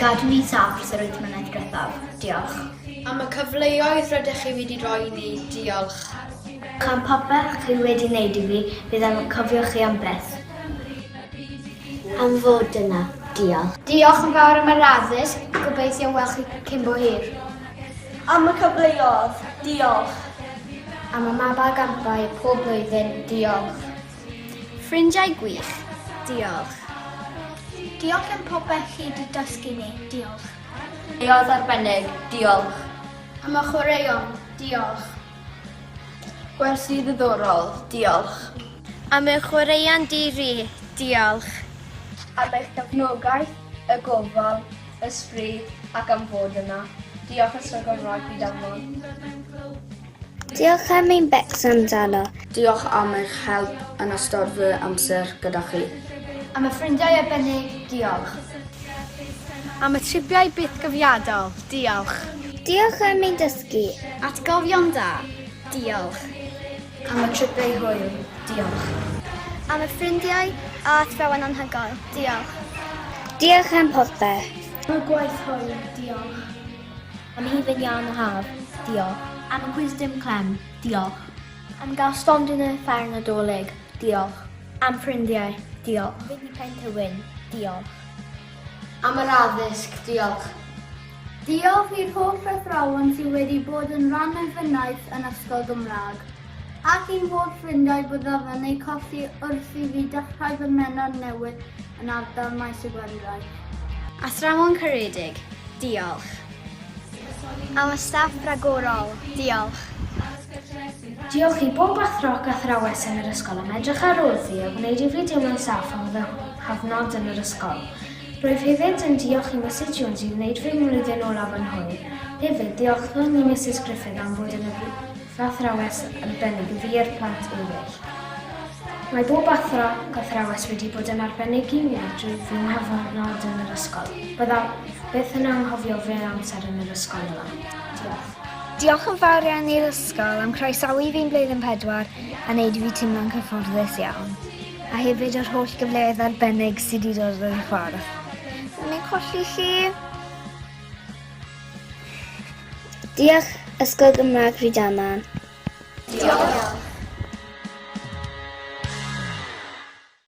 Gadw ni saff dros yr 8 mlynedd diwethaf. Diolch. Am y cyfleoedd rydych chi wedi rhoi i ni, diolch. Am popeth chi wedi wneud i fi, bydd am cofio chi am byth. Am fod yna, diolch. Diolch yn fawr am yr addysg, gobeithio weld chi cyn bo hir. Am y cyfleoedd, diolch. Am y mabal gampau pob blwyddyn, diolch. Ffrindiau gwych, diolch. Diolch am popeth chi wedi dysgu ni, diolch. Eodd arbennig, diolch. Am y chwaraeon, diolch. Gwersi ddiddorol, diolch. Am y chwaraeon diri, diolch. Am eich cefnogaeth, y gofal, ysbryd ac am fod yna. Diolch Ysgol Gymraeg Bydamon. Diolch am ein becs amdano. Diolch am eich help yn ystod fy amser gyda chi. Am y ffrindiau arbennig, diolch. Am y tripiau bythgyfiadol, diolch. Diolch am ein dysgu. Atgofion da, diolch. Am y tripiau hwyl, diolch. Am y ffrindiau a athrawon anhygoel, diolch. Diolch am popeth. Am y gwaith hwyl, diolch. Am hufen iawn o haf, diolch. Am y wisdom clem, diolch. Am gael stondin y ffair nadolig, diolch. Am ffrindiau, diolch. Fynd i Pentywyn, diolch. Am yr addysg, diolch. Diolch i'r holl athrawon sydd wedi bod yn rhan o fynaeth yn Ysgol Gymraeg, ac i'n holl ffrindiau byddaf yn ei colli wrth i fi dechrau fy menad newydd yn ardal maes y Gwendraeth. Athrawon caredig, diolch. Am y staff ragorol, diolch. Diolch i bob athro ac athrawes yn yr ysgol am edrych ar wrth i a gwneud i fi deimlo'n saff am fy hafnod yn yr ysgol. Rwyf hefyd yn diolch i Mrs Jones i wneud fy mlwyddyn olaf yn hwyl. Hefyd, diolch i Mrs Griffith am fod yn y athrawes arbennig i fi i'r plant eraill. Mae bob athro ac athrawes wedi bod yn arbennig i mi drwy fy nghyfnod yn yr ysgol. Byddaf byth yn anghofio fy amser yn yr ysgol yma. Diolch. Diolch yn fawr iawn i'r ysgol am croesawu fi'n blwyddyn 4 a wneud i fi teimlo'n cyfforddus iawn. A hefyd yr holl gyfleoedd arbennig sydd wedi dod o'r ffordd. Mi'n colli chi. Diolch Ysgol Gymraeg Rhydaman. Diolch.